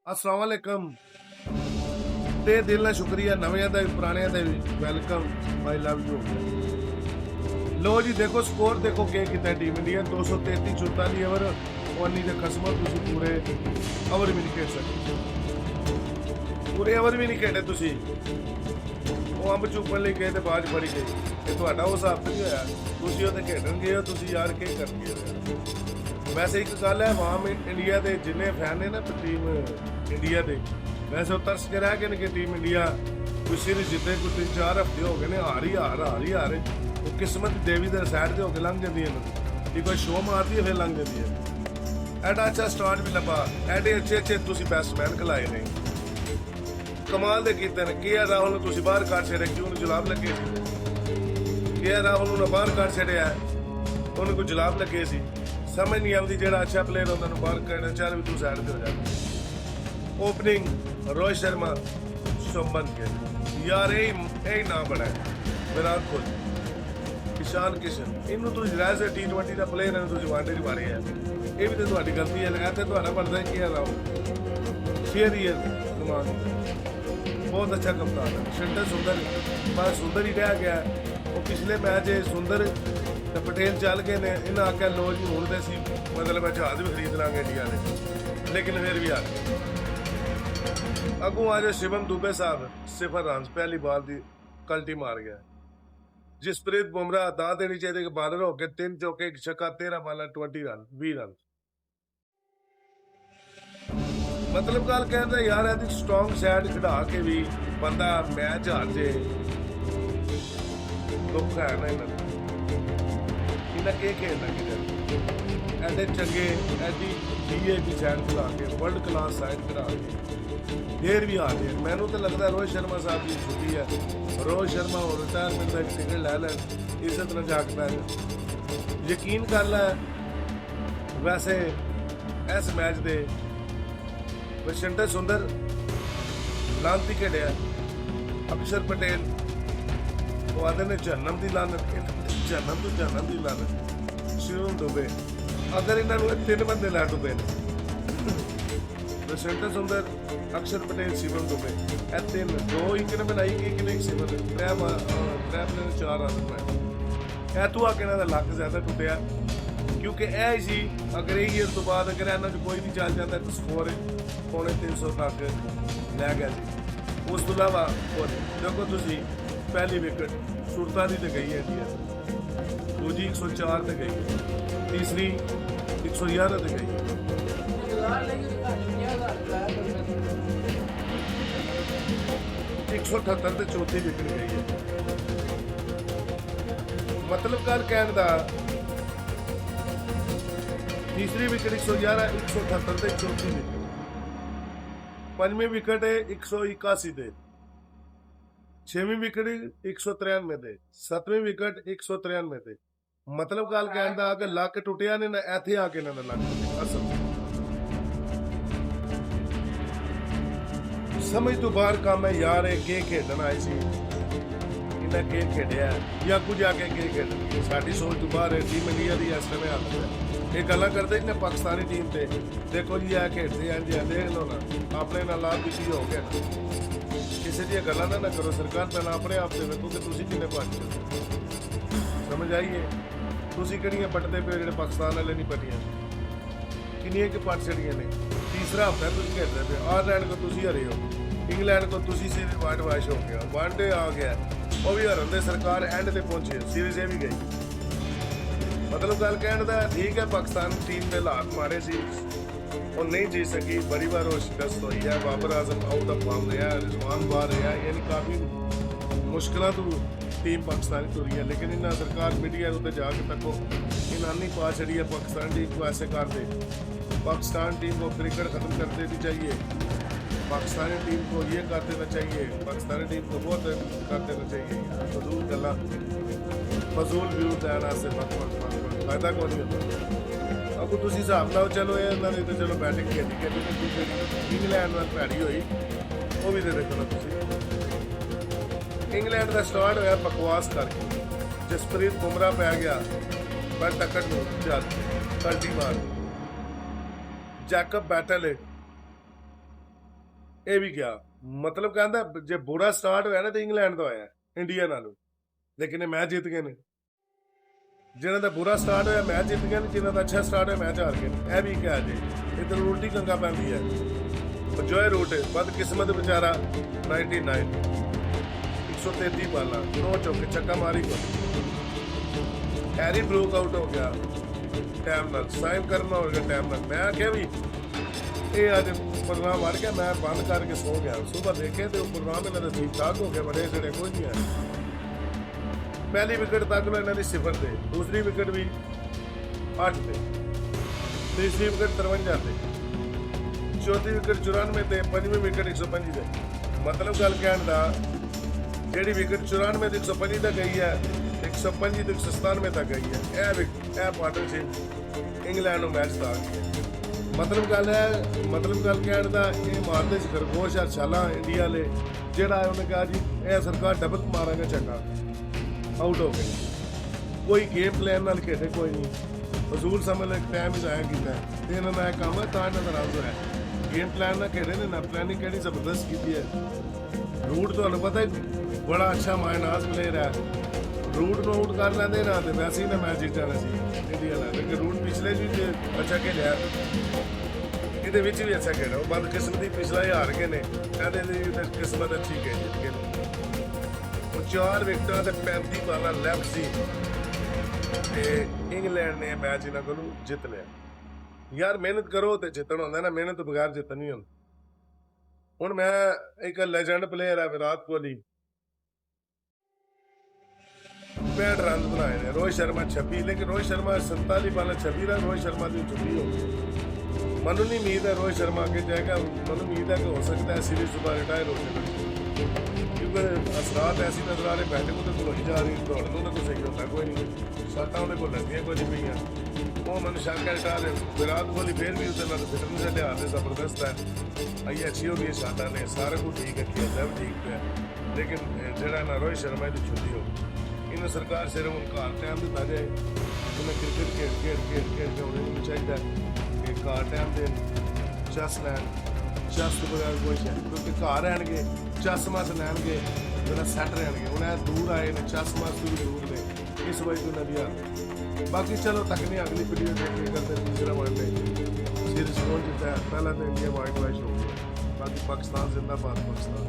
अस्सलाम वालेकुम ते दिल ना शुक्रिया नवें दा पुराने दा वेलकम माय लव यू। लो जी देखो स्कोर देखो क्या कितना टीम इंडिया 233 44 ओवर ओनी दे खसमो तुसी पूरे ओवर भी नहीं खेल सकते, पूरे ओवर भी नहीं खेले तुसी। ਉਹ ਅੰਬ ਚੁੱਪਣ ਲਈ ਗਏ ਤੇ ਬਾਜ ਫੜੀ ਗਈ। ਇਹ ਤੁਹਾਡਾ ਉਹ ਹਿਸਾਬ ਨਹੀਂ ਹੋਇਆ, ਤੁਸੀਂ ਉਹਦੇ ਖੇਡਣ ਗਏ ਹੋ, ਤੁਸੀਂ ਯਾਰ ਕੀ ਕਰਨ ਗਏ ਹੋ। ਵੈਸੇ ਇੱਕ ਗੱਲ ਹੈ ਆਵਾਮ ਇੰਡੀਆ ਦੇ ਜਿੰਨੇ ਫੈਨ ਨੇ ਨਾ ਟੀਮ ਇੰਡੀਆ ਦੇ, ਵੈਸੇ ਉਹ ਤਰਸ ਕੇ ਰਹਿ ਗਏ ਨੇ ਕਿ ਟੀਮ ਇੰਡੀਆ ਕੋਈ ਸੀਰੀਜ਼ ਜਿੱਤੇ, ਕੋਈ 3-4 ਹਫ਼ਤੇ ਹੋ ਗਏ ਨੇ ਹਾਰ ਉਹ ਕਿਸਮਤ ਦੇਵੀ ਦੇ ਸਾਈਡ ਤੇ ਹੋ ਕੇ ਲੰਘ ਜਾਂਦੀ ਹੈ ਕਿ ਕੋਈ ਸ਼ੋਅ ਮਾਰਦੀ ਹੈ ਫਿਰ ਲੰਘ ਜਾਂਦੀ ਹੈ। ਐਡਾ ਅੱਛਾ ਸਟਾਰਟ ਵੀ ਲੱਭਾ, ਐਡੇ ਅੱਛੇ ਤੁਸੀਂ ਬੈਟਸਮੈਨ ਖਿਲਾਏ ਨੇ, ਕਮਾਲ ਦੇ ਕੀਤੇ ਨੇ। ਕੇ ਰਾਹੁਲ ਨੂੰ ਤੁਸੀਂ ਬਾਹਰ ਕੱਢ ਛੱਡਿਆ, ਕਿਉਂ ਉਹਨੂੰ ਜੁਲਾਬ ਲੱਗੇ ਸੀ? ਕੇ ਰਾਹੁਲ ਨੂੰ ਬਾਹਰ ਕੱਢ ਛੱਡਿਆ, ਉਹਨੂੰ ਕੋਈ ਜੁਲਾਬ ਲੱਗੇ ਸੀ? ਸਮਝ ਨਹੀਂ ਆਉਂਦੀ, ਜਿਹੜਾ ਅੱਛਾ ਪਲੇਅਰ ਹੁੰਦਾ ਨੂੰ ਬਾਹਰ ਕੱਢਣਾ, ਚੱਲ ਵੀ ਤੂੰ ਸਾਈਡ ਤੇ ਹੋ ਜਾ। ਓਪਨਿੰਗ ਰੋਹਿਤ ਸ਼ਰਮਾ, ਸ਼ੁਭਮਨ ਗਿੱਲ, ਯਾਰ ਇਹ ਨਾ ਬਣਾ ਵਿਰਾਟ ਕੋਹਲੀ, ਇਸ਼ਾਨ ਕਿਸ਼ਨ, ਇਹਨੂੰ ਤੁਸੀਂ ਰਹਿ ਸੇ T20 ਦਾ ਪਲੇਅਰ ਹੈ, ਤੁਸੀਂ ਵਾਂਡੇ ਨਹੀਂ ਮਾਰੇ ਆ, ਇਹ ਵੀ ਤਾਂ ਤੁਹਾਡੀ ਗਲਤੀ ਹੈ। ਲਗਾ ਤੇ ਤੁਹਾਡਾ ਬਣਦਾ ਕੇ ਰਾਹੁਲ ਸ਼ੇਰੀਅਰ ਕਮਾਨ बहुत अच्छा कप्तान है। शंटर सुंदर बस सुंदर ही रह गया। वो पिछले मैच सुंदर तो पटेल चल गए ने, इन्हें आख्या लो जी हूँ तो असी मतलब जहाज भी खरीद लांगे इंडिया ने, लेकिन फिर भी आ गए। अगू आ जाए शिवम दुबे साहब, 0 रन पहली बॉल की कल्टी मार गया। जसप्रीत बुमराह दां देनी चाहिए कि बॉलर होके 3 चौके 1 छक्का 13 बॉल 20 रन 20 रन। मतलब गल कहते यार यदि स्ट्रॉन्ग साइड खड़ा के भी बंदा मैच हार जे, दुख है ना इन्हें के खेलना कि ऐसे चंगे ऐसी DAP साइड खड़ा के वर्ल्ड क्लास साइड खड़ा के फिर भी हार गए। मैनू तो लगता है रोहित शर्मा साहब की छुट्टी है, रोहित शर्मा और रिटायरमेंट का टिकट लै लैन, इज्जत न जागता है। यकीन कर लै वैसे इस मैच दे शंटर सुंदर लानती खेलिया, अक्षर पटेल वो आते ने जन्म की लानत, जन्म तो जन्म की लानत। शिवम दुबे अगर इन्होंने 3 बंदे लै डुबे शंटर सुंदर, अक्षर पटेल, शिवम दुबे, ए 3 2 एक ने बनाई कि एक ने 3 प्लेयर 4 रन बनाए। तू आके इन्हों का लक ज्यादा टुटिया क्योंकि यह सी अगर यह ईयर तो बाद अगर इन्हों कोई भी चल जाता तो स्कोर 350 तक लै गया जी। उस तो इलावा देखो तुसी पहली विकेट सुरता की तो गई है इंडिया, दूजी 104 तो गई, तीसरी 111 तो गई, 178 तो चौथी विकेट गई है। मतलब गल कहने का तीसरी विकेट 111, 178 ते चौथी विकेट, 5वीं विकेट है 181 दे, 6वीं विकेट 193 दे, 7वीं विकेट 193 दे। मतलब गल कहने का कि लक टुटिया ने ना इत्थे आके ना लक असल समझ तो बाहर काम है यार। के खेडन आए सी, इन्हें के खेडिया या कुछ आके के खेडन, साडी सोच तो बाहर है। टीम इंडिया की इस समय हालत है, ये गल्लां करते ने पाकिस्तानी टीम से, देखो जी आ खेडते हैं जी, देख लो ना अपने नाल आप भी हो गया। किसी दी गल्लां ना करो, सरकार पहला अपने आप से देखो कि तुसीं किन्ने पट समझ आइए। तुसीं किहड़ियां पटदे पे जिहड़े पाकिस्तान वाले नहीं पटियां, किन्नियां कि पट छड़ियां ने। तीसरा हफ्ता तुसीं खेडदे पे, आयरलैंड को तुसीं हरे हो, इंग्लैंड को तुसीं सीरीज वाइट वॉश हो गया, वनडे आ गया, वो भी हरन दे सरकार एंड ते पहुंचे, सीरीज ये भी गई। मतलब गल कहने का ठीक है, पाकिस्तान टीम के हालात मारे सी, और नहीं जीत सकी, बड़ी बार वो शिकस्त हुई है। Babar Azam out of form रहा, रिजवान बाहर रहा, यानी काफ़ी मुश्किलों तो टीम पाकिस्तानी तुरी है। लेकिन इन्हें सरकार मीडिया उत्ते जाके तको इन्हानी पा छड़ी है पाकिस्तान टीम को ऐसे कर दे, पाकिस्तान टीम को क्रिकेट ख़त्म कर देनी चाहिए, पाकिस्तानी टीम को ये कर देना चाहिए, पाकिस्तानी टीम को बहुत कर देना चाहिए। फजूल गल्लां फजूल व्यू देना से फायदा को नहीं होता। अब तुम हिसाब लाओ, चलो ये तो चलो बैटिंग खेली खेली इंग्लैंड नाल भैड़ी हुई, वो भी तो देखो ना तुम। इंग्लैंड का स्टार्ट होया बकवास करके, जसप्रीत बुमराह पै गया पर टक्कर चल कल्टी मार, जैकब बैटल ਇਹ ਵੀ ਗਿਆ ਮਤਲਬ ਕਹਿੰਦਾ ਜੇ ਬੁਰਾ ਸਟਾਰਟ ਹੋਇਆ ਨਾ ਤੇ ਇੰਗਲੈਂਡ ਤੋਂ ਆਇਆ ਇੰਡੀਆ ਨਾਲੋਂ, ਲੇਕਿਨ ਇਹ ਮੈਚ ਜਿੱਤ ਗਏ ਨੇ। ਜਿਨ੍ਹਾਂ ਦਾ ਬੁਰਾ ਸਟਾਰਟ ਹੋਇਆ ਮੈਚ ਜਿੱਤ ਗਏ ਨੇ, ਜਿਨ੍ਹਾਂ ਦਾ ਅੱਛਾ ਸਟਾਰਟ ਹੋਇਆ ਮੈਚ ਹਾਰ ਗਏ ਨੇ। ਇਹ ਵੀ ਕਿਹਾ ਜੇ ਇਧਰ ਉਲਟੀ ਕੰਗਾ ਪੈਂਦੀ ਹੈ। ਜੋਏ ਰੂਟ ਬਦਕਿਸਮਤ ਵਿਚਾਰਾ 99 133 ਬਾਲਾਂ 9 ਚੌਕੇ ਛੱਕਾ ਮਾਰੀ ਕੋ। ਹੈਰੀ ਬਰੂਕ ਆਊਟ ਹੋ ਗਿਆ ਟਾਈਮ ਨਾਲ, ਸਾਈਨ ਕਰਨਾ ਹੋ ਗਿਆ ਟਾਈਮ ਨਾਲ। ਮੈਂ ਆਖਿਆ ਵੀ ਇਹ ਅੱਜ ਪ੍ਰੋਗਰਾਮ ਵੜ ਗਿਆ, ਮੈਂ ਬੰਦ ਕਰਕੇ ਸੋ ਗਿਆ। ਸੁਬਾਹ ਦੇਖੇ ਤੇ ਉਹ ਪ੍ਰੋਗਰਾਮ ਇਹਨਾਂ ਦਾ ਠੀਕ ਠਾਕ ਹੋ ਗਿਆ, ਬੜੇ ਜਿਹੜੇ ਕੋਈ ਨਹੀਂ ਹੈ। पहली विकेट तक लो इन्होंने 0 पे, दूसरी विकेट भी 8 पे, तीसरी विकेट 53 पे, चौथी विकेट 94 पे, पंजवीं विकेट 125 पे। मतलब गल कहने का जी विकेट 94 तो 125 तक गई है, 125 तो 197 तक गई है। यह पार्टनरशिप इंग्लैंड मैच था। मतलब गल है, मतलब गल कहने का ये मारते खरगोश है छाला इंडिया वाले, जोड़ा उन्हें कहा जी यह सरकार डबल मारांगे चंगा, आउट हो गए। कोई गेम प्लान नाल खेडे कोई नहीं, फजूल समझ लो टाइम ही जाया किया ते इन्हां दा काम है तां इन्हां दा रन होया। गेम प्लान ना खेडे ने ना प्लानिंग केड़ी जबरदस्त की है। रूट तो पता है बड़ा अच्छा मायनाज प्लेयर है, रूट नो आउट कर लेंदे ना ते वैसे ही ना मैच जीत जाना सी इंडिया दा। लेकिन रूट पिछले भी अच्छा खेलिया, इहदे विच भी अच्छा खेलिया। बदकिस्मती पिछला ही हार गए ने, कहंदे ने किस्मत अच्छी गई जीत गए। 4 विकेटां ते 35 बालां लैफ्ट सी ते इंग्लैंड ने मैच इन्हां कोलों जित लिया। यार मेहनत करो ते जितण हुंदा ना, मेहनत तो बगैर जित नहीं हुंदा। हुण मैं एक लैजेंड प्लेयर है विराट कोहली, 65 रन बनाए ने, रोहित शर्मा 26, लेकिन रोहित शर्मा 47 बालां 26 रन रोहित शर्मा की छुट्टी हो गई। मनु नहीं उम्मीद है रोहित शर्मा आगे जाएगा, मनु उम्मीद है कि हो सकता है सीरीज सुबह रिटायर हो जाएगा, क्योंकि असरात ऐसी नजर आ रहे बैटिंग तो धोई जा रही, दौड़ने तो कुछ सही होता कोई नहीं, शर्टां उन्हें को लगियां कुछ नहीं पईयां। वो मैंने शक है रिटायर विराट कोहली फिर भी उसके फिटनेस के लिहाज से जबरदस्त है। आई अच्छी हो गई शाटा ने, सारा कुछ ठीक है, खेलता भी ठीक है, लेकिन जरा ना रोहित शर्मा की छुट्टी हो इन्हें सरकार सिर्फ उनका टाइम दिता जाए। उन्हें क्रिकेट खेल के उन्हें चाहिए कि घर टाइम देन, चैस लैन, चैस तो बगैर कोई है, क्योंकि घर रहने चैस मस लैनगे जरा सैट रहने। उन्हें दूर आए ने चैस मस तो भी दूर ने, इस वजह तो नदिया। बाकी चलो तकनी अगली वीडियो देखने करते तीसरा वनडे सीरीज कौन जीता है। पहला तो इंडिया वाइट वॉश हो गया, बाकी पाकिस्तान जिंदाबाद पाकिस्तान।